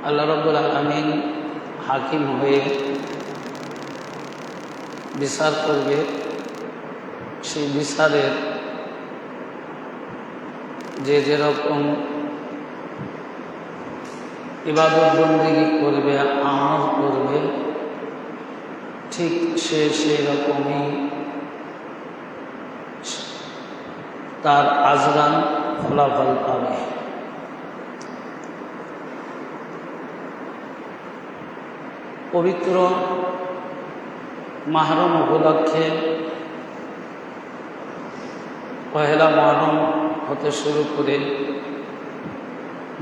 আল্লাহ রাব্বুল আলামিন হাকিম হয়ে বিচার করবে। সেই বিচারের যে যেরকম ইবাদত বন্দেগী করবে, আমল করবে, ঠিক সে সেই রকমই তার আজরান ফলাফল পাবে। পবিত্র মুহররম উপলক্ষে পহেলা মুহররম হতে শুরু করে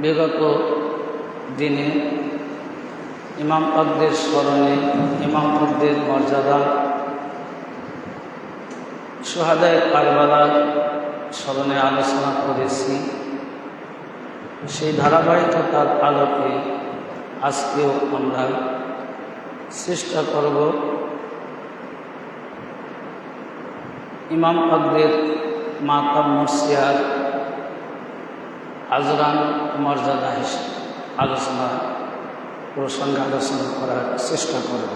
বিগত দিনে ইমাম পাকদের স্মরণে, ইমাম পাকদের মর্যাদা, শুহাদায়ে কারবালার স্মরণে আলোচনা করেছি। সেই ধারাবাহিকতার আলোকে আজকেও আমরা চেষ্টা করব ইমাম পাকদের মাকাম মুর্শিয়ার আজরান মর্যাদা হিসেবে আলোচনা প্রসঙ্গে আলোচনা করার চেষ্টা করব।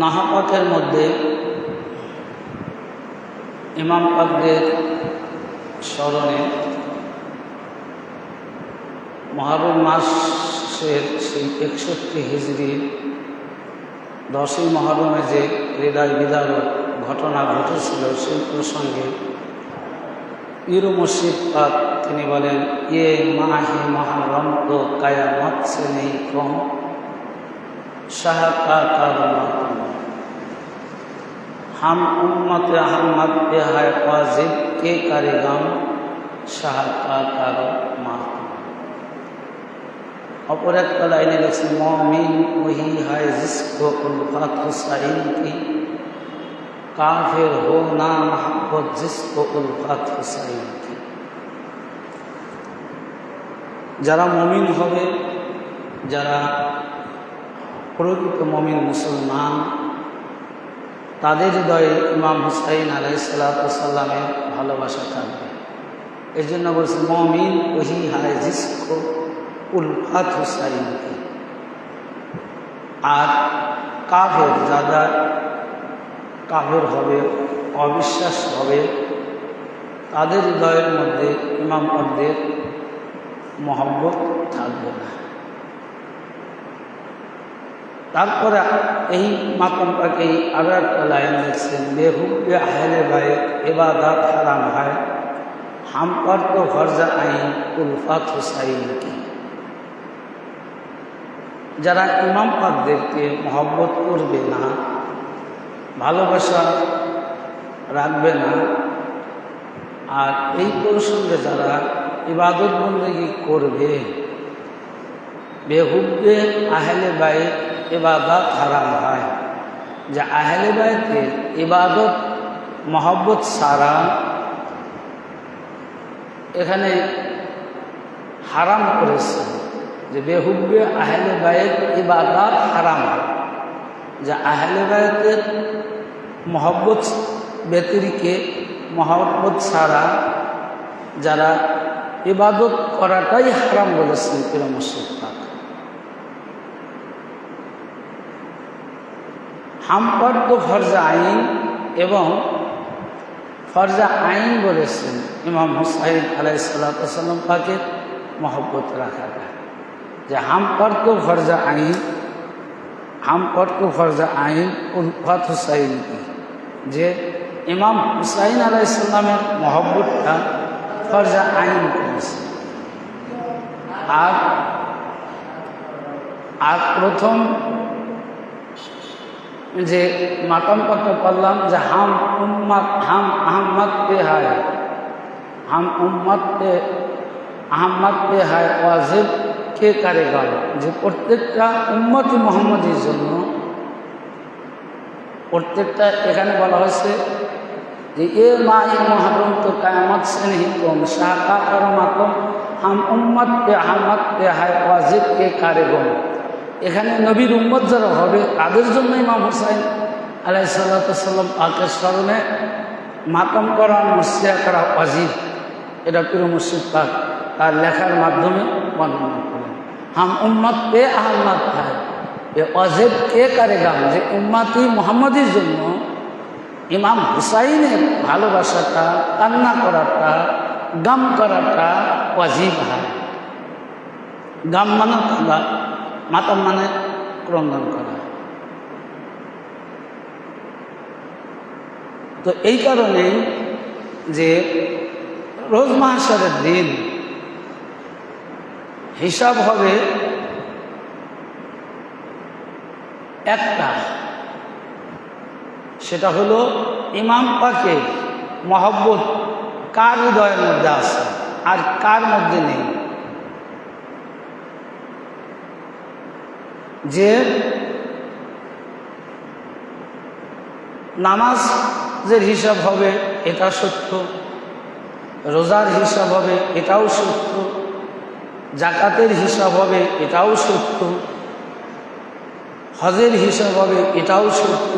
নাহাপাকের মধ্যে ইমাম পাকদের স্মরণে মুহররম মাসের সেই 61 হিজরির 10ই মুহররমে যে হৃদয় বিদারক ঘটনা ঘটেছিল, সেই প্রসঙ্গে পীর মুর্শিদ পাক তিনি বলেন, ये माहे मुहर्रम तो कयामत से नहीं कम शाहकार मातम हम उम्मत अहमद पे है वाजिब के करेगम शाहकार मातम। অপর একটা লাইনে লিখছে, मोमिन वही है जिसको उल्फत हुसैन की काफिर हो ना मोहब्बत जिसको उल्फत हुसैन की। যারা মুমিন হবে, যারা প্রকৃত মুমিন মুসলমান, তাদের হৃদয়ে ইমাম হুসাইন আলাইহিস সালামের ভালোবাসা থাকবে। এর জন্য বলছে মুমিন ওহি হায় জিসকো উলফাত হুসাইন কি। আর কাফের, যারা কাফের হবে, অবিশ্বাস হবে, তাদের হৃদয়ের মধ্যে ইমাম পাকদের মহব্বত থাকবে না। তারপরে এই মাকাম পাকেই আরো একটা লাইন লিখছেন, বেহুব্বে আহলে বাইত ইবাদত হারাম হয় হাম পর তো ফরজা আইন উলফাত হুসাইন কি। যারা ইমাম পাকদেরকে মহব্বত করবে না, ভালোবাসা রাখবে না, আর এই প্রসঙ্গে যারা ইবাদত বন্দেগী করবে, বেহুব্বে আহলে বাইত ইবাদত হারাম হয়, যে আহলে বাইতের ইবাদত মহব্বত সারা এখানে হারাম করেছে, যে বেহুব্বে আহলে বাইত ইবাদত হারাম হয়, যে আহলে বাইতের মহব্বত ব্যতিরিকে মহব্বত ছাড়া যারা ইবাদত করাটাই হারাম বলেছেন পীর মুর্শিদ পাক। হাম পর তো ফরজা আইন এবং ফরজা আইন বলেছেন ইমাম হুসাইন আলাইহিস সালাম পাকের মহব্বত রাখাটা, যে হাম পর তো ফরজা আইন, হাম পর তো ফরজা আইন উলফাত হুসাইন কি, যে ইমাম হুসাইন আলাইহিস সালামের মহব্বতটা ফরজা আইন করেছে। আর প্রথম যে মাকাম পাকটা পড়লাম, যে হাম উম্মত হাম আহমদ পে হায়, হাম উম্মত পে আহমদ পে হায় ওয়াজিব কে করেগা, যে প্রত্যেকটা উম্মতি মুহাম্মদীর জন্য প্রত্যেকটা, এখানে বলা হয়েছে যে এ মাহে মুহররম তো কিয়ামত সে नहीं कम शाहकार मातम हम उम्मत पे अहमद पे है वाजिब के करेगम। এখানে নবীর উম্মত যারা হবে তাদের জন্য ইমাম হুসাইন আলাইহিস সালাম পাকের স্মরণে মাতম করা মুসিয়া করা ওয়াজিব, এটা পীর মুর্শিদ পাক তার লেখার মাধ্যমে বর্ণনা করেন। হাম উম্মত পে আহমদ হয় এ ওয়াজিব কে করেগা, যে উম্মতি মুহাম্মদের জন্য ইমাম হুসাইনের ভালোবাসাটা, কান্না করাটা, গাম করাটা ওয়াজিব হয়। গাম মানে কাঁদা, মাতম মানে ক্রন্দন করা। তো এই কারণে যে রোজ মাহশারের দিন হিসাব হবে একটা, সেটা হলো ইমাম পাকের মহব্বত কার হৃদয়ের মধ্যে আছে আর কার মধ্যে নেই। যে নামাজের হিসাব হবে এটা সত্য, রোজার হিসাব হবে এটাও সত্য, জাকাতের হিসাব হবে এটাও সত্য, হজের হিসাব হবে এটাও সত্য।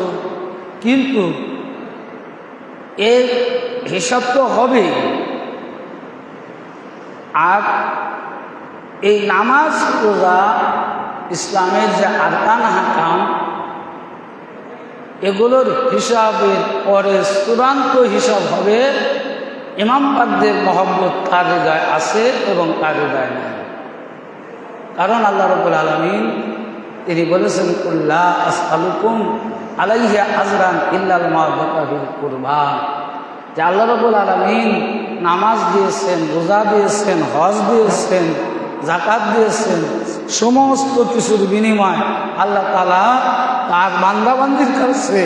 কিন্তু এর হিসাব তো হবেই, আর এই নামাজ রোজা ইসলামের যে আরকান হাকাম, এগুলোর হিসাবের পরে চূড়ান্ত হিসাব হবে ইমাম পাকদের মহব্বত কার হৃদয় আছে এবং কার হৃদয় নাই। কারণ আল্লাহ রাব্বুল আলামিন তিনি বলেছেন, কুল্লা আসআলুকুম আলাইহি আজরান ইল্লাল মাওয়াদাতা ফিল কুরবা, যে আল্লাহ রাব্বুল আলামিন নামাজ দিয়েছেন, রোজা দিয়েছেন, হজ দিয়েছেন, যাকাত দিয়েছেন, সমস্ত কিছুর বিনিময় আল্লাহ তাআলা তার বান্দাবান্দির কাছে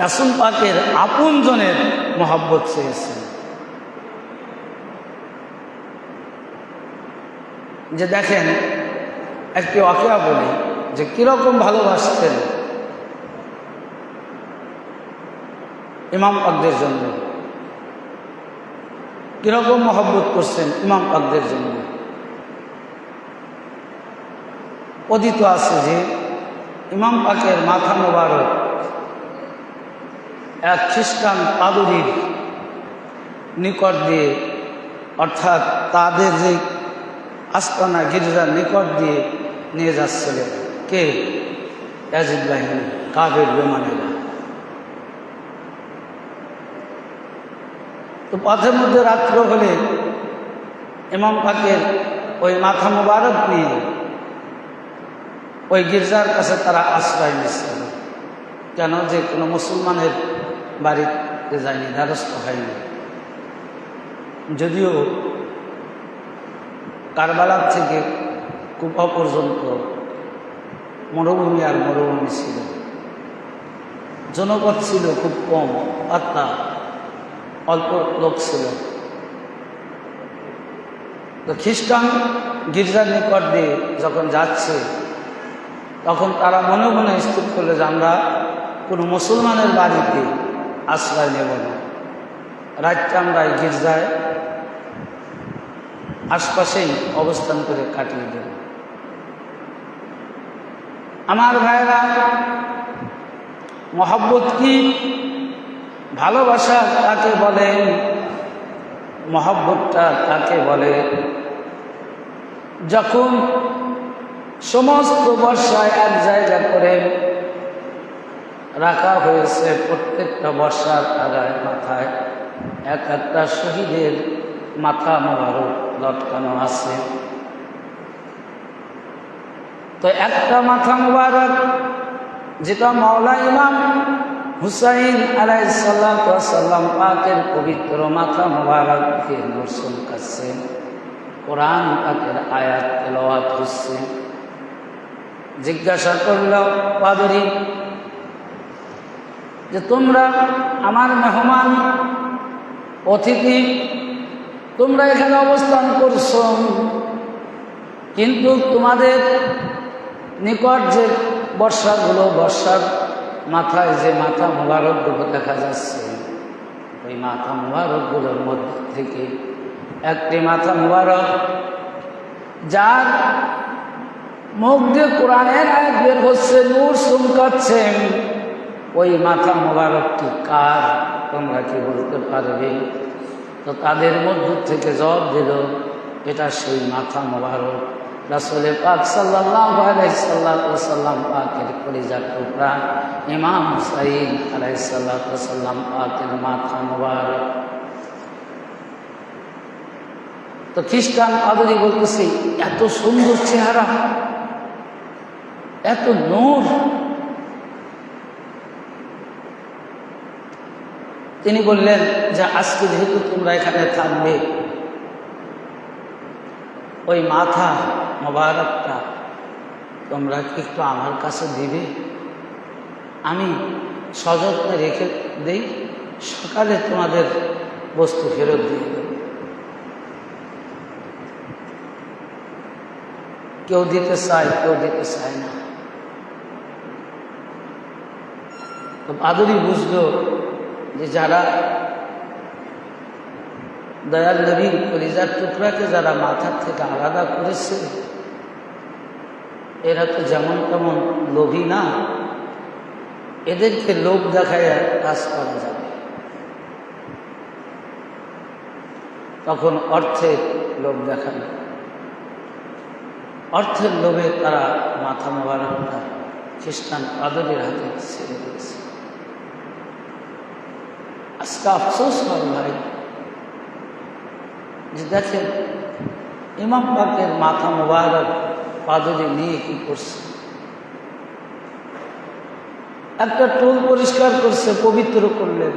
রাসূল পাকের আপনজনের মহব্বত চেয়েছেন। যে দেখেন একটি ওয়াকিয়া বলি, যে কিরকম ভালোবাসতেন ইমাম পাকদের জন্য, কিরকম মহব্বত করছেন ইমাম পাকদের জন্য। কথিত আছে যে ইমাম পাকের মাথা মোবারক এক খ্রিস্টান পাদরীর নিকট দিয়ে, অর্থাৎ তাদের যে আস্তানা গির্জার নিকট দিয়ে নিয়ে যাচ্ছিলেন কে? ইয়াজিদ বাহিনী, কাফের বেঈমানেরা। তো পথের মধ্যে রাত্র হলে ইমাম পাকের ওই মাথা মোবারক নিয়ে ওই গির্জার কাছে তারা আশ্রয় নিচ্ছিল। কেন? যে কোনো মুসলমানের বাড়িতে যায়নি, দ্বারস্থ হয়নি। যদিও কারবালার থেকে কুফা পর্যন্ত মরুভূমি আর মরুভূমি ছিল, জনপদ ছিল খুব কম, পাতলা, অল্প লোক ছিল। তো খ্রিস্টান গির্জার নিকট দিয়ে যখন যাচ্ছে, তখন তারা মনে মনে স্থির করলে যে আমরা কোনো মুসলমানের বাড়িতে আশ্রয় নেব না, রাতটা আমরা এই গির্জায় আশপাশেই অবস্থান করে কাটিয়ে দেব। আমার ভাইরা, মহব্বত কি? ভালোবাসা কাকে বলে? মহব্বতটা কাকে বলে? যখন সমস্ত বর্ষায় এক জায়গা করে রাখা হয়েছে, প্রত্যেকটা বর্ষার আগায় মাথায় এক একটা শহীদের মাথা মোবারক লটকানো আছে। তো একটা মাথা মোবারক যেটা মাওলা ইমাম হুসাইন আলাইহিস সালাম পাকের পবিত্র মাথা মোবারককে নরসুল কাছে কোরআন পাকের আয়াত তেলাওয়াত হচ্ছে। জিজ্ঞাসা করল পাদরী যে তোমরা আমার মেহমান, অতিথি, তোমরা এখানে অবস্থান করছো, কিন্তু তোমাদের নিকট যে বর্ষাগুলো, বর্ষার মাথায় যে মাথা মোবারকগুলো দেখা যাচ্ছে, ওই মাথা মোবারকগুলোর মধ্যে থেকে একটি মাথা মোবারক যার মুখ দিয়ে কোরআনের আয়াত বের হচ্ছে, নূর চমকাচ্ছে, ওই মাথা মোবারকটি কার? তোমরা কি বলতে পারবে? তো তাদের মধ্য থেকে জবাব দিল, এটা সেই মাথা মোবারক রাসূল পাক সাল্লাল্লাহু আলাইহি সাল্লাম পাকের কলিজার টুকরা ইমাম হুসাইন আলাইহিস সালাম পাকের মাথা মোবারক। তো খ্রিস্টান পাদরি বলতেছে, এত সুন্দর চেহারা, এত নূর। তিনি বললেন যে আজকে যেহেতু তোমরা এখানে থাকবে, ওই মাথা মোবারকটা তোমরা কি একটু আমার কাছে দিবে? আমি সযত্নে রেখে দেই, সকালে তোমাদের বস্তু ফেরত দিয়ে দেব। কেউ দিতে চায়, কেউ দিতে চায় না। তো পাদরি বুঝলো যে যারা দয়াল নবীর কলিজার টুকরাকে যারা মাথার থেকে আলাদা করেছে, এরা তো যেমন তেমন লোভী না, এদেরকে লোভ দেখায় কাজ করা যাবে। তখন অর্থের লোভ দেখাবে, অর্থের লোভে তারা মাথা মোবারকটা খ্রিস্টান পাদরির হাতে ছেড়ে দিয়েছে। আজকে আফসোস হয় ভাই, যে দেখেন ইমাম পাকের মাথা মোবারক পাদরি নিয়ে কি করছে। একটা টুল পরিষ্কার করছে, পবিত্র করলেন,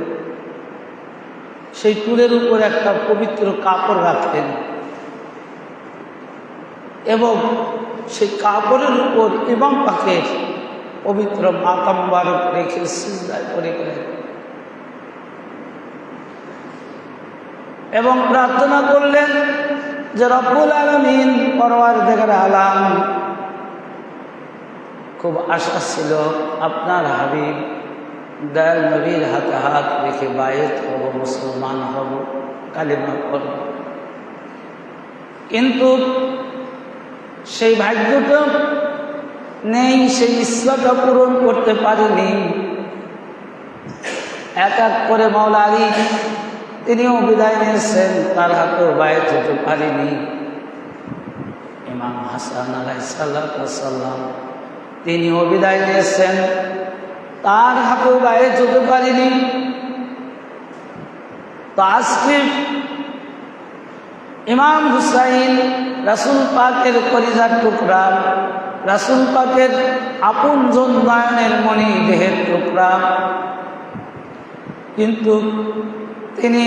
সেই টুলের উপর একটা পবিত্র কাপড় রাখলেন এবং সেই কাপড়ের উপর ইমাম পাকের পবিত্র মাথা মোবারক রেখে সিজদায় পড়ে গেলেন এবং প্রার্থনা করলেন যে রব্বুল আলামিন, পরওয়ারদিগার আলাম, খুব আশা ছিল আপনার হাবিব দয়াল নবীর হাতে হাত রেখে বায়েত হব, মুসলমান হব, কালিমা পড়ব, কিন্তু সেই ভাগ্যটা নেই, সেই ইচ্ছাটা পূরণ করতে পারিনি। এক এক করে মাওলা আলী তিনিও বিদায় নিয়েছেন, তার হাতেও বায়েত হতে পারিনি। ইমাম হাসান আলাইহিস সালাম তিনিও বিদায় নিয়েছেন, তার হাতেও বায়েত হতে পারিনি। তো আজকে ইমাম হুসাইন রাসূল পাকের কলিজার টুকরা, রাসূল পাকের আপনজন নয়নের মণি, দেহের টুকরা, কিন্তু তিনি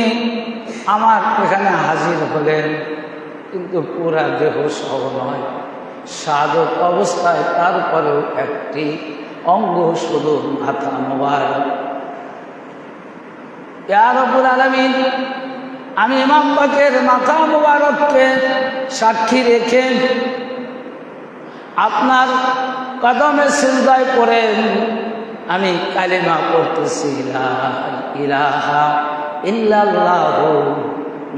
আমার এখানে হাজির হলেন, কিন্তু পুরা দেহ সহ নয়, সাধক অবস্থায়, তারপরেও একটি অঙ্গ শুধু মাথা মোবারক। ইয়া রব্বুল আলামিন, আমি ইমাম পাকের মাথা মোবারককে সাক্ষী রেখে আপনার কদমে সিজদায় পড়ে আমি কালিমা পড়তেছি, লা ইলাহা ইল্লাল্লাহু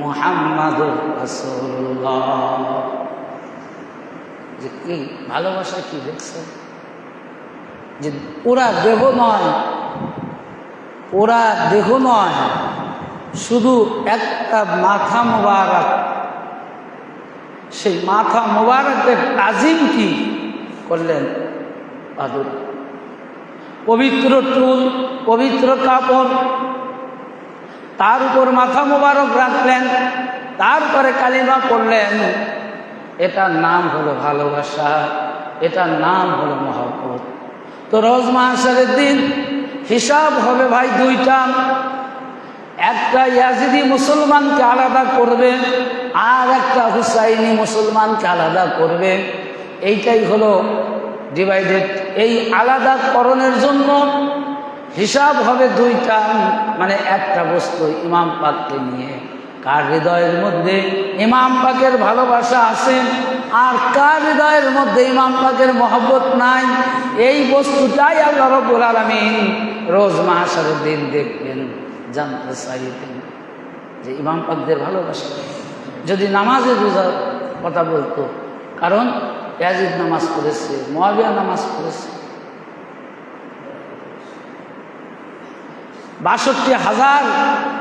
মুহাম্মাদুর রাসূলুল্লাহ। যে কি ভালোবাসা, কি দেখছেন, যে ওরা দেহ নয়, ওরা দেহ নয়, শুধু একটা মাথা মোবারক। সেই মাথা মোবারকের তাজিম কি করলেন পাদরি? পবিত্র টুল, পবিত্র কাপড়, তার উপর মাথা মোবারক রাখলেন, তারপরে কালিমা পড়লেন। এটার নাম হলো ভালোবাসা, এটার নাম হলো মহব্বত। তো রোজ মাহশারের দিন হিসাব হবে ভাই দুইটা, একটা ইয়াজিদি মুসলমানকে আলাদা করবে, আর একটা হুসাইনি মুসলমানকে আলাদা করবে। এইটাই হলো ডিভাইডেড। এই আলাদা করণের জন্য হিসাব হবে দুইটা, মানে একটা বস্তু ইমাম পাককে নিয়ে, কার হৃদয়ের মধ্যে ইমাম পাকের ভালোবাসা আছে আর কার হৃদয়ের মধ্যে ইমাম পাকের মহব্বত নাই, এই বস্তুটাই আল্লাহ রাব্বুল আলামিন রোজ মাহশারের দিন দেখবেন, জানতে চাইবেন যে ইমাম পাকদের ভালোবাসা। যদি নামাজের বোঝার কথা বলতো, কারণ ইয়াজিদ নামাজ পড়েছে, মুআবিয়া নামাজ পড়েছে, 62,000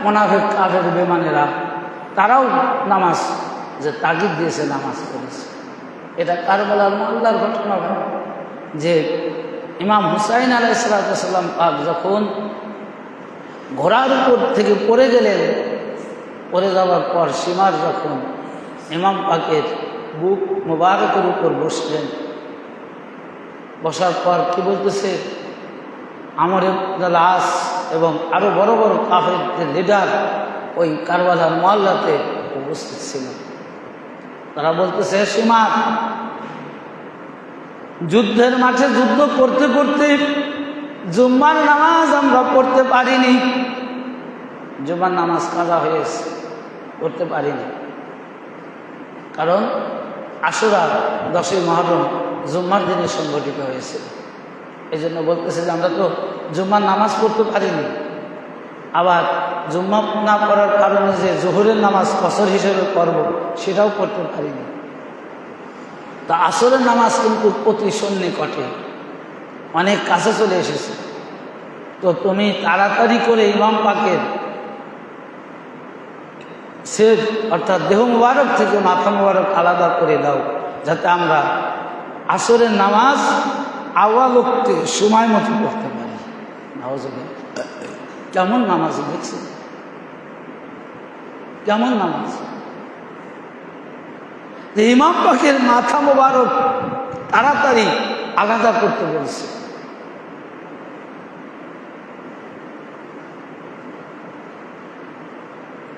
মুনাফিক কাফের বেঈমানেরা তারাও নামাজ যে তাগিদ দিয়েছে, নামাজ পড়েছে। এটা কারবালার মহল্লার ঘটনা যে ইমাম হুসাইন আলাইহিস সালাম পাক যখন ঘোড়ার উপর থেকে পড়ে গেলেন, পড়ে যাওয়ার পর সীমার যখন ইমাম পাকের বুক মুবারকের উপর বসলেন, বসার পর কি বলতেছে, আমর ইবনুল আস এবং আরো বড় বড় কাফেরদের লিডার ওই কারবালার মহল্লাতে উপস্থিত ছিলেন। তারা বলতেছে, সীমা, যুদ্ধের মাঠে যুদ্ধ করতে করতে জুম্মার নামাজ আমরা পড়তে পারিনি, জুম্মার নামাজ কাজা হয়েছে, পড়তে পারিনি। কারণ আশুরা 10ই মুহররম জুম্মার দিনে সংগঠিত হয়েছিল। এই জন্য বলতেছে যে আমরা তো জুম্মার নামাজ পড়তে পারিনি। আবার জুম্মা না পড়ার কারণে যে জোহরের নামাজ ফজর হিসেবে করব, সেটাও পড়তে পারিনি। তা আসরের নামাজ কিন্তু অতি সন্নিকটে, অনেক কাছে চলে এসেছে। তো তুমি তাড়াতাড়ি করে ইমাম পাকের সের অর্থাৎ দেহ মুবারক থেকে মাথা মুবারক আলাদা করে দাও, যাতে আমরা আসরের নামাজ আওয়ালক্তে সময় মতো পড়তে পারি। কেমন নামাজ দেখছেন, কেমন নামাজ! ইমাম পাকের মাথা মুবারক তাড়াতাড়ি আলাদা করতে বলছে।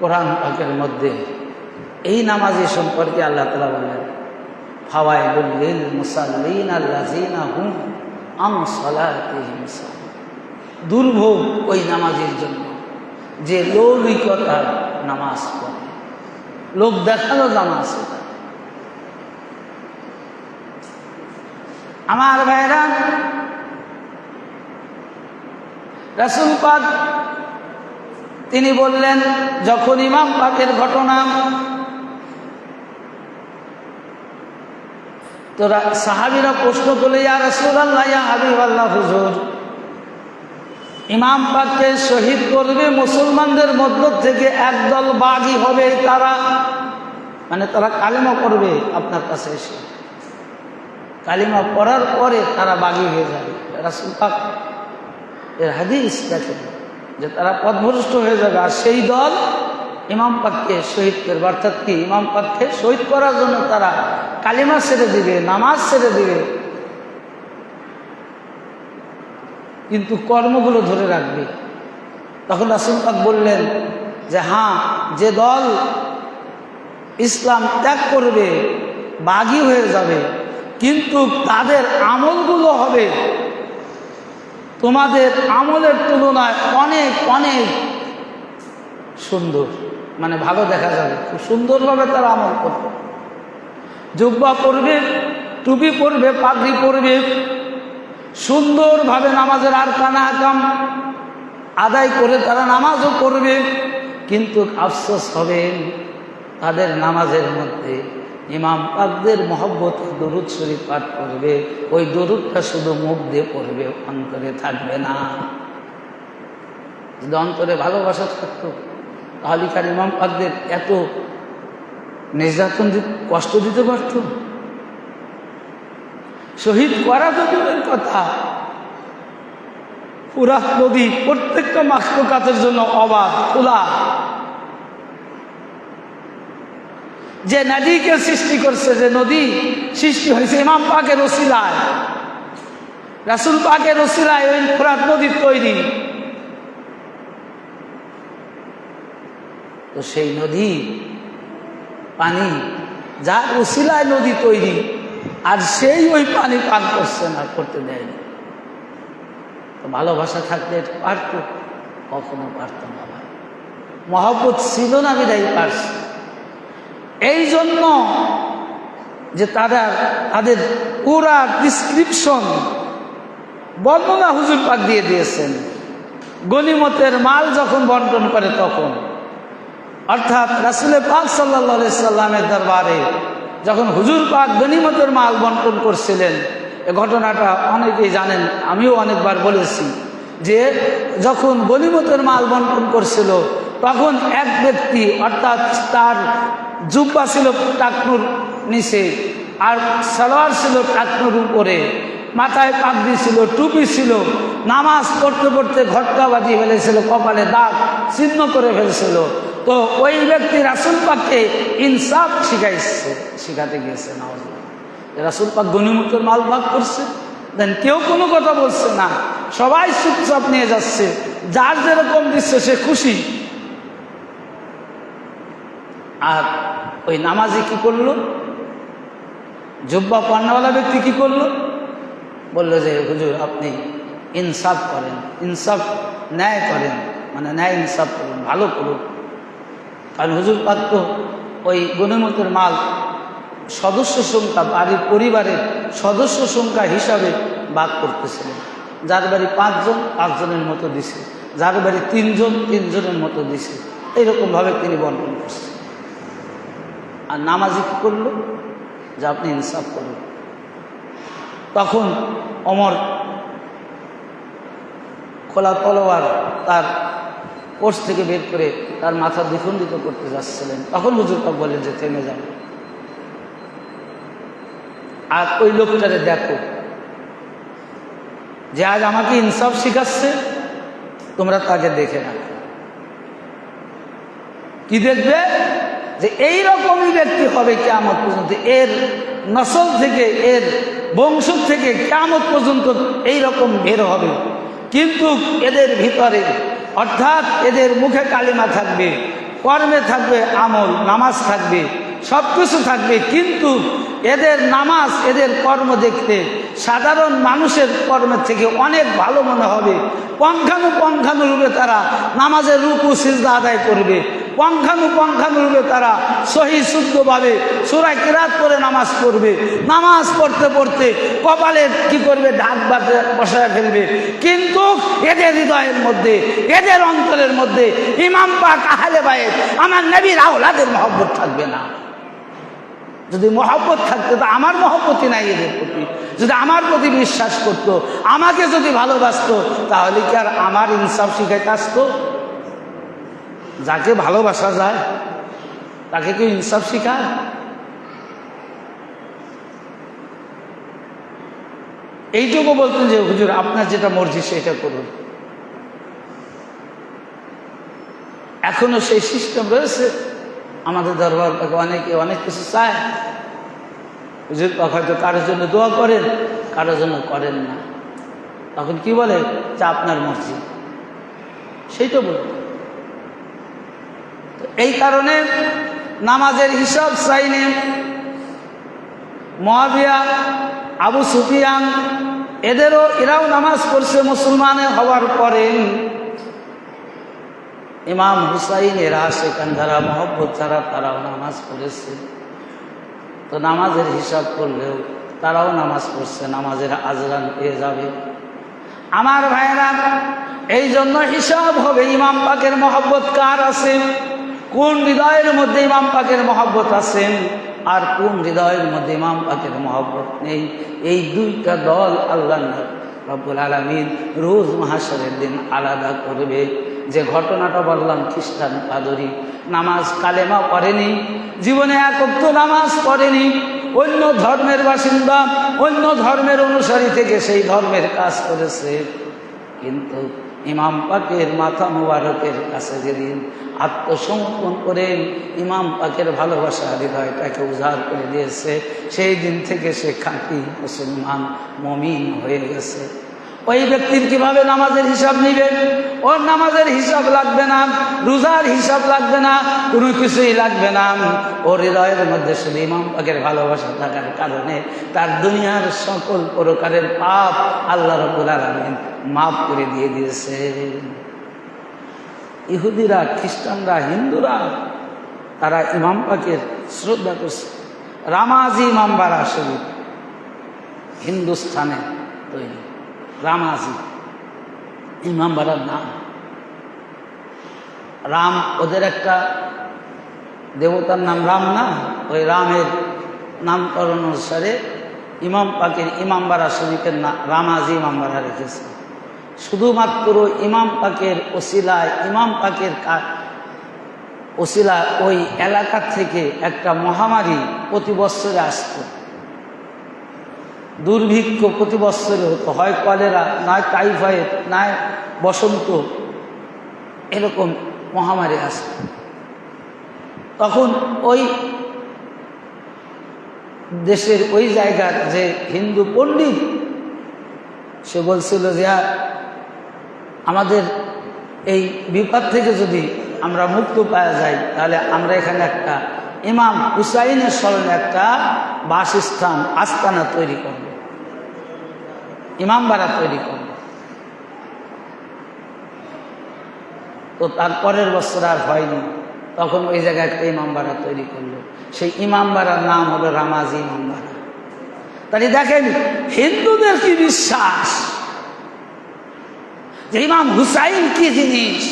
কোরআন পাকের মধ্যে এই নামাজি সম্পর্কে আল্লাহ তাআলা বলেন, ফাওয়াইলুল লিল মুসাল্লিন আল্লাযিনা হুম আন সালাতিহিম সাহুন। দুর্ভোগ ওই নামাজের জন্য যে লৌকিকতার নামাজ পড়ে, লোক দেখানো নামাজ। আমার ভাইরা, রাসূল পাক তিনি বললেন, যখন ইমাম পাকের ঘটনা, তো সাহাবীরা প্রশ্ন করলে, ইয়া রাসূলুল্লাহ, ইয়া হাবিবাল্লাহ, হুজুর, ইমাম পাককে শহীদ করবে মুসলমানদের মধ্য থেকে একদল বাগী হবে, তারা মানে তারা কালেমা করবে আপনার কাছে এসে, কালিমা পড়ার পরে তারা বাগী হয়ে যাবে। রাসূল পাক এর হাদিস দেখেন যে তারা পথভ্রষ্ট হয়ে যাবে, আর সেই দল ইমাম পাককে শহীদ করবে। অর্থাৎ কি, ইমাম পাককে শহীদ করার জন্য তারা কালিমা ছেড়ে দিবে, নামাজ ছেড়ে দিবে, কিন্তু কর্মগুলো ধরে রাখবে। তখন রাসূল পাক বললেন যে হ্যাঁ, যে দল ইসলাম ত্যাগ করবে বাগী হয়ে যাবে, কিন্তু তাদের আমলগুলো হবে তোমাদের আমলের তুলনায় অনেক অনেক সুন্দর, মানে ভালো দেখা যাবে, খুব সুন্দরভাবে তারা আমল করবে। জুব্বা পরবে, টুপি পরবে, পাগড়ি পরবে, সুন্দরভাবে নামাজের আরকান আহকাম আদায় করে তারা নামাজও করবে, কিন্তু আফসোস হবে তাদের নামাজের মধ্যে ইমাম পাকদের মহব্বতে দরুদ শরীফ পাঠ করবে, ওই দরুদটা শুধু মুখ দিয়ে পড়বে, অন্তরে থাকবে না। যদি অন্তরে ভালোবাসা থাকতো তাহলে কার ইমাম পাকদের এত নির্যাতন কষ্ট দিতে পারত? শহীদ করা তো দূরের কথা, ফুরাত নদী প্রত্যেকটা মাখলুকাতের জন্য অবাধ খোলা। যে নদীকে সৃষ্টি করছে, যে নদী সৃষ্টি হয়েছে ইমাম পাকের ওসিলায়, রাসূল পাকের ওসিলায় ওই ফুরাত নদী তৈরি। তো সেই নদী পানি যার ওসিলায় নদী তৈরি, আর সেই ওই পানি পান করছে না, করতে দেয়নি। তো ভালোবাসা থাকলে এটা পারত? কখনো পারত না। মহব্বত ছিল না বিদায় পারছে। এই জন্য যে তাদের পুরা ডিসক্রিপশন বর্ণনা হুজুর পাক দিয়ে দিয়েছেন। গনিমতের মাল যখন বন্টন করে তখন, অর্থাৎ রাসূল পাক সাল্লাল্লাহু আলাইহি সাল্লামের দরবারে যখন হুজুর পাক গনিমতের মাল বন্টন করছিলেন, এ ঘটনাটা অনেকেই জানেন, আমিও অনেকবার বলেছি যে যখন গনিমতের মাল বন্টন করছিল তখন এক ব্যক্তি অর্থাৎ তার জুব্বা ছিল টাকনুর নিচে আর সালোয়ার ছিল টাকনুর উপরে, মাথায় পাগড়ি ছিল, টুপি ছিল, নামাজ পড়তে পড়তে ঘটকা বাজিয়ে ফেলেছিল, কপালে দাগ চিহ্ন করে ফেলেছিল। তো ওই ব্যক্তি রাসূল পাককে ইনসাফ শিখাতে গিয়েছে। রাসূল পাক গনিমতের মাল ভাগ করছে, দেন কেউ কোনো কথা বলছে না, সবাই চুপচাপ নিয়ে যাচ্ছে, যার যেরকম দিচ্ছে সে খুশি। আর ওই নামাজি কি করলো, জুব্বা পান্নাওয়ালা ব্যক্তি কি করলো, বললো যে হুজুর আপনি ইনসাফ করেন, ইনসাফ ন্যায় করেন, মানে ন্যায় ইনসাফ করুন, ভালো করুন। কারণ হুজুর পাক তো ওই গনিমতের মাল সদস্য সংখ্যা, বাড়ির পরিবারের সদস্য সংখ্যা হিসাবে ভাগ করতেছিলেন। যার বাড়ি 5 জন 5 জনের মতো দিছে, যার বাড়ি 3 জন 3 জনের মতো দিছে, এইরকমভাবে তিনি বন্টন করছেন। আর নামাজি কি করলো, যে আপনি ইনসাফ করুন। তখন ওমর খোলা তলোয়ার তার কোষ থেকে বের করে তার মাথা দ্বিখণ্ডিত করতে যাচ্ছিলেন। তখন হুজুর পাক বলেন যে থেমে যান, আর ওই লোকটারে দেখো যে আজ আমাকে ইনসাফ শিখাচ্ছে, তোমরা তাকে দেখে না। কি দেখবে, যে এইরকমই ব্যক্তি হবে কিয়ামত পর্যন্ত, এর নসল থেকে, এর বংশ থেকে কিয়ামত পর্যন্ত এইরকম বের হবে। কিন্তু এদের ভিতরে, অর্থাৎ এদের মুখে কালিমা থাকবে, কর্মে থাকবে আমল, নামাজ থাকবে, সব কিছু থাকবে, কিন্তু এদের নামাজ, এদের কর্ম দেখতে সাধারণ মানুষের কর্মের থেকে অনেক ভালো মনে হবে। পঙ্খানুরূপে তারা নামাজের রুকু সিজদা আদায় করবে, পঙ্খানুরূপে তারা সহি শুদ্ধভাবে সূরা কিরাত করে নামাজ পড়বে, নামাজ পড়তে পড়তে কপালে কি করবে, ঢাক বসায় ফেলবে। কিন্তু এদের হৃদয়ের মধ্যে, এদের অন্তরের মধ্যে ইমাম পাক, আহলে বাইত, আমার নবীর আওলাদের মহব্বত থাকবে না। যদি মহব্বত থাকতো তো আমার মহব্বতই নাই এদের প্রতি, যদি আমার প্রতি বিশ্বাস করত, আমাকে যদি ভালোবাসতো, তাহলে কি আর আমার ইনসাফ শিখাইতে আসতো? যাকে ভালোবাসা যায় তাকে কেউ ইনসাফ শিখায়? এইটুকু বলতেন যে হুজুর আপনার যেটা মর্জি সেটা করুন। এখনো সেই সিস্টেম রয়েছে আমাদের দরবার পাকে। অনেকে অনেক কিছু চায়, হুজুর পাক হয়তো কারোর জন্য দোয়া করেন, কারোর জন্য করেন না। তখন কি বলে, যা আপনার মর্জি, সেইটা বলুন। এই কারণে নামাজের হিসাব চাইনে মুআবিয়া, আবু সুফিয়ান, এরাও নামাজ পড়ছে মুসলমানে হওয়ার পরে। ইমাম হুসাইন এরা সেখান যারা মহব্বত ছাড়া তারাও নামাজ পড়েছে। তো নামাজের হিসাব করলেও তারাও নামাজ পড়ছে, নামাজের আজরান পেয়ে যাবে। আমার ভাইরা, এই জন্য হিসাব হবে ইমাম পাকের মহব্বত কার আছে, কোন হৃদয়ের মধ্যে ইমাম পাকের মহব্বত আছেন, আর কোন হৃদয়ের মধ্যে ইমাম পাকের মহব্বত নেই। এই দুইটা দল আল্লাহ রব্বুল আলামিন রোজ মাহশরের দিন আলাদা করবে। যে ঘটনাটা বললাম, খ্রিস্টান পাদরি নামাজ কালেমা পড়েনি, জীবনে এক ওয়াক্ত নামাজ পড়েনি, অন্য ধর্মের বাসিন্দা, অন্য ধর্মের অনুসারী থেকে সেই ধর্মের কাজ করেছে, কিন্তু ইমাম পাকের মাথা মুবারকের কাছে যেদিন আত্মসমর্পণ করেন, ইমাম পাকের ভালোবাসা হৃদয়টাকে উজাড় করে দিয়েছে, সেই দিন থেকে সে খাঁটি মুসলমান মুমিন হয়ে গেছে। ওই ব্যক্তির কিভাবে নামাজের হিসাব নিবেন? ওর নামাজের হিসাব লাগবে না, রোজার হিসাব লাগবে না, কোনো কিছুই লাগবে না। ওর হৃদয়ের মধ্যে শুধু ইমাম পাকের ভালোবাসা থাকার কারণে তার দুনিয়ার সকল প্রকারের পাপ আল্লাহ রাব্বুল আলামিন মাফ করে দিয়েছে। ইহুদিরা, খ্রিস্টানরা, হিন্দুরা তারা ইমাম পাকের শ্রদ্ধা করছে। রামাজি ইমামবাড়া শরীফ হিন্দুস্থানে তৈরি, রামাজি ইমামবাড়ার নাম। রাম ওদের একটা দেবতার নাম রাম না, ওই রামের নামকরণ অনুসারে ইমাম পাকের ইমামবাড়া শরীফের নাম রামাজি ইমামবাড়া রেখেছে। শুধুমাত্র ইমাম পাকের ওসিলায়, ইমাম পাকের ওসিলা ওই এলাকা থেকে একটা মহামারী প্রতি বৎসরে আসত, দুর্ভিক্ষ প্রতি বৎসরে হতো, হয় কলেরা, নয় টাইফয়েড, নয় বসন্ত, এরকম মহামারী আসত। তখন ওই দেশের ওই জায়গার যে হিন্দু পণ্ডিত সে বলছিল যে আমাদের এই বিপদ থেকে যদি আমরা মুক্ত পাওয়া যাই তাহলে আমরা এখানে একটা ইমাম হুসাইনের স্মরণে একটা বাসস্থান, আস্তানা তৈরি করব, ইমামবাড়া তৈরি করব। তো তারপরের বছর আর হয়নি, তখন ওই জায়গায় একটা ইমামবাড়া তৈরি করলো। সেই ইমামবাড়ার নাম হলো রামাজি ইমামবাড়া। তাহলে দেখেন হিন্দুদের কি বিশ্বাস যে ইমাম হুসাইন কি জিনিস।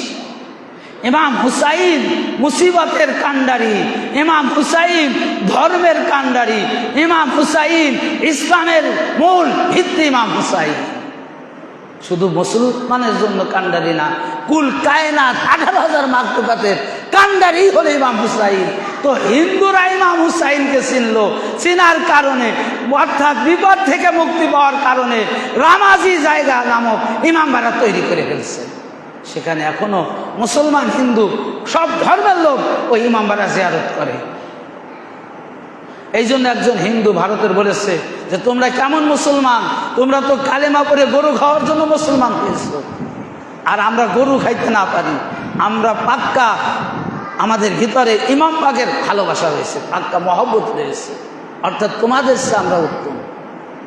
ইমাম হুসাইন মুসিবতের কাণ্ডারি, ইমাম হুসাইন ধর্মের কাণ্ডারি, ইমাম হুসাইন ইসলামের মূল ভিত্তি। ইমাম হুসাইন শুধু মুসলমানের জন্য কাণ্ডারি না, কুল কায়নাত 18,000 মাখলুকাতের কাণ্ডারি হলো ইমাম হুসাইন। তো হিন্দুরা ইমাম হুসাইনকে চিনলো, চিনার কারণে অর্থাৎ বিপদ থেকে মুক্তি পাওয়ার কারণে রামাজি জায়গা নামক ইমামবাড়া তৈরি করে ফেলছে। সেখানে এখনো মুসলমান, হিন্দু সব ধর্মের লোক ওই ইমামবাড়া জিয়ারত করে। এই জন্য একজন হিন্দু ভারতের বলেছে যে তোমরা কেমন মুসলমান, তোমরা তো কালেমা পড়ে গরু খাওয়ার জন্য মুসলমান হয়েছো, আর আমরা গরু খাইতে না পারি। আমরা পাক্কা, আমাদের ভিতরে ইমাম পাকের ভালোবাসা রয়েছে, পাক্কা মহব্বত রয়েছে, অর্থাৎ তোমাদের চেয়ে আমরা উত্তম।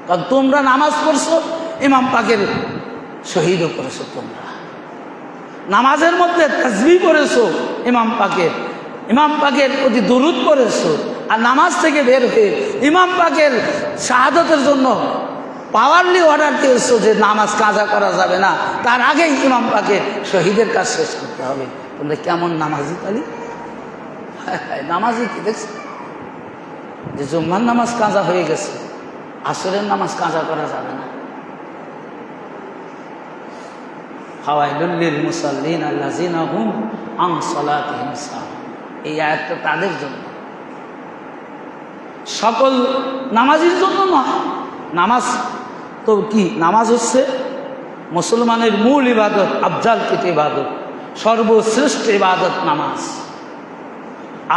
কারণ তোমরা নামাজ পড়ছো, ইমাম পাকের শহীদও করেছো, তোমরা নামাজের মধ্যে তাসবিহ করেছো, ইমাম পাকের প্রতি দুরূদ পড়েছো, আর নামাজ থেকে বের হয়ে ইমাম পাকের শাহাদতের জন্য পাওয়ারলি অর্ডার দিয়েছো যে নামাজ কাজা করা যাবে না, তার আগেই ইমাম পাকের শহীদের কাজ শেষ করতে হবে। তোমরা কেমন নামাজি তালি, নামাজি কি দেখছো যে জুম্মার নামাজ কাজা হয়ে গেছে, আসরের নামাজ কাজা করা যাবে না। ফাওয়াইলুল লিল মুসাল্লিন আল্লাযিনা হুম আন সালাতিহিম সাহুন। এই আয়াতটা তাদের জন্য, সকল নামাজির জন্য নয়। নামাজ তো কি, নামাজ হচ্ছে মুসলমানের মূল ইবাদত, আফজালকৃত ইবাদত, সর্বশ্রেষ্ঠ ইবাদত নামাজ।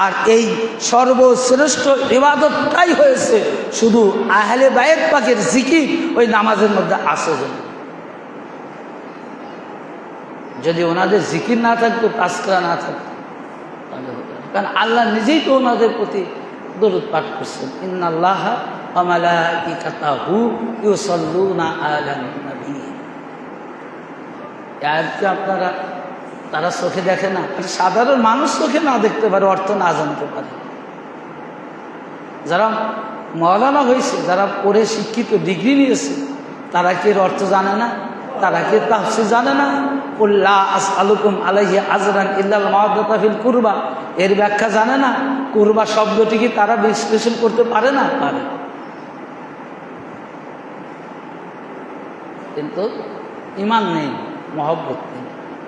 আর এই সর্বশ্রেষ্ঠ ইবাদতটাই হয়েছে শুধু আহলে বায়েত পাকের জিকির ওই নামাজের মধ্যে আছে। যদি ওনাদের জিকির না থাকতো, তাজকিরা না থাকতো, তাহলে হতো না। কারণ আল্লাহ নিজেই তো ওনাদের প্রতি দরুদ পাঠ করছেন, ইন্নাল্লাহা ওয়া মালাইকাতাহু ইউসাল্লুনা আলান নবী। আয়াতকে আপনারা, তারা চোখে দেখে না, সাধারণ মানুষ চোখে না দেখতে পারে, অর্থ না জানতে পারে। যারা মাওলানা হয়েছে, যারা পড়ে শিক্ষিত, ডিগ্রি নিয়েছে, তারা কি এর অর্থ জানে না? তারা কি তাফসীর জানে না? কুল্লা আসআলুকুম আলাইহি আজরান ইল্লাল মাওয়াদ্দাতা ফিল কুরবা, এর ব্যাখ্যা জানে না? কুরবা শব্দটি কি তারা বিশ্লেষণ করতে পারে না? পারে, কিন্তু ঈমান নেই, মহব্বত নেই।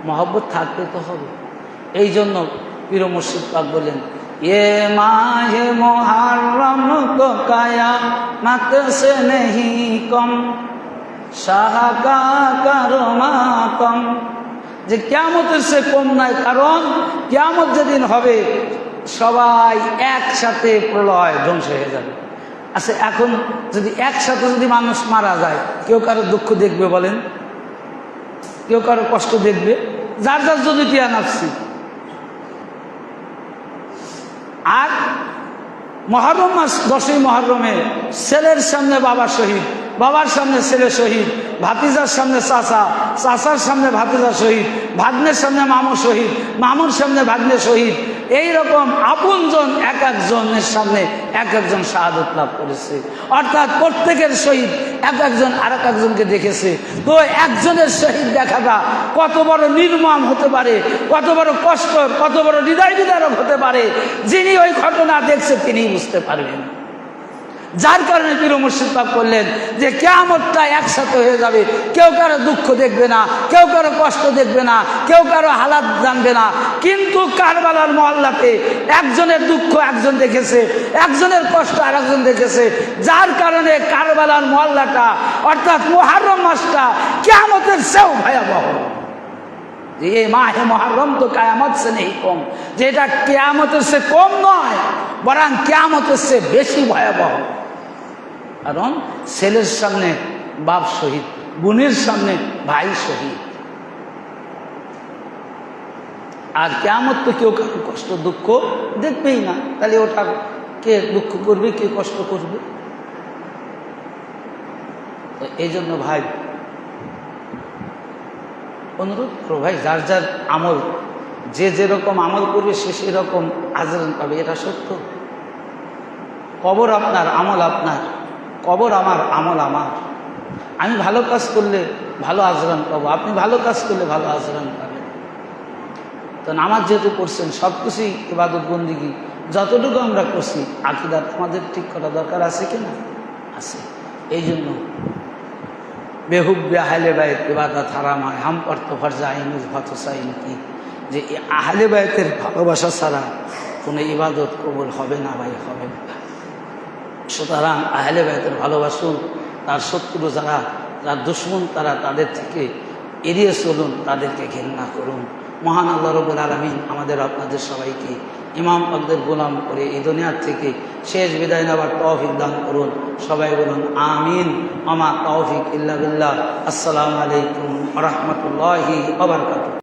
মহব্বত থাকতে তো হবে। এই জন্য পীর মুর্শিদ পাক বলেন, ये माहे मुहर्रम को कयामत से नहीं कम शाह का करमा कम। যে কিয়ামতের সে কম নাই, কারণ কিয়ামত যেদিন হবে সবাই একসাথে প্রলয় ধ্বংস হয়ে যাবে। আচ্ছা, এখন যদি একসাথে যদি মানুষ মারা যায়, কেউ কারো দুঃখ দেখবে বলেন? কেউ কারো কষ্ট দেখবে? যার যার যদি টিয়া নাফসি। আর মহরম মাস, 10ই মহরমে ছেলের সামনে বাবা শহীদ, বাবার সামনে ছেলে শহীদ, ভাতিজার সামনে চাচা, চাচার সামনে ভাতিজা শহীদ, ভাগ্নের সামনে মামু শহীদ, মামুর সামনে ভাগ্নে শহীদ। এইরকম আপনজন এক একজনের সামনে এক একজন শাহাদত লাভ করেছে। অর্থাৎ প্রত্যেকের শহীদ এক একজন আর এক একজনকে দেখেছে। তো একজনের শহীদ দেখাটা কত বড় নির্মম হতে পারে, কত বড় কষ্ট, কত বড় হৃদয় বিদারক হতে পারে, যিনি ওই ঘটনা দেখছে তিনি বুঝতে পারবেন। যার কারণে পীর মুর্শিদ পাক করলেন যে কিয়ামতটা একসাথে হয়ে যাবে, কেউ কারো দুঃখ দেখবে না, কেউ কারো কষ্ট দেখবে না, কেউ কারো হালাত জানবে না। কিন্তু কারবালার মহল্লাতে একজনের দুঃখ একজন দেখেছে, একজনের কষ্ট আরেকজন দেখেছে, যার কারণে কারবালার মহল্লাটা অর্থাৎ মুহররম মাসটা কিয়ামতের চেয়েও ভয়াবহ। যে এই মাহে মুহররম তো কিয়ামত সে নেই কম, যে এটা কিয়ামতের চেয়ে কম নয়, বরং কিয়ামতের চেয়ে বেশি ভয়াবহ। কারণ ছেলের সামনে বাপ শহীদ, বোনের সামনে ভাই শহীদ। আর কিয়ামত তো কেউ কারো কষ্ট দুঃখ দেখবেই না, তাহলে ওটা কে দুঃখ করবে, কে কষ্ট করবে? এই জন্য ভাই অনুরোধ করো, ভাই যার যার আমল, যে যেরকম আমল করবে সে সেরকম আজরান পাবে, এটা সত্য। কবর আপনার, আমল আপনার, কবর আমার, আমল আমার। আমি ভালো কাজ করলে ভালো আজরান পাবো, আপনি ভালো কাজ করলে ভালো আজরান পাবেন। তো নামাজ যেহেতু পড়ছেন, সব কিছুই ইবাদত বন্দিগি যতটুকু আমরা করছি, আকীদাত আমাদের ঠিক করা দরকার আছে কিনা? আছে। এই জন্য বেহুব্বে আহলে বাইত ইবাদত হারাম হয়, হাম পর তো ফরজা আইনুজ ভাতসাইন কি, যে আহলে বাইতের ভালোবাসা ছাড়া কোনো ইবাদত কবুল হবে না ভাই, হবে না। সুতরাং আহলে বাইতের ভালোবাসুন, তার শত্রু যারা, তার দুশ্মন তারা, তাদের থেকে এড়িয়ে চলুন, তাদেরকে ঘৃণা করুন। মহান আল্লাহ রাব্বুল আলামিন আমাদের আপনাদের সবাইকে ইমাম পাকদের গোলাম করে এই দুনিয়ার থেকে শেষ বিদায় নেওয়ার তৌফিক দান করুন। সবাই বলুন আমিন। আমা তৌফিক ইল্লা বিল্লাহ। আসসালামু আলাইকুম ওয়া রাহমাতুল্লাহি ওয়া বারাকাতুহু।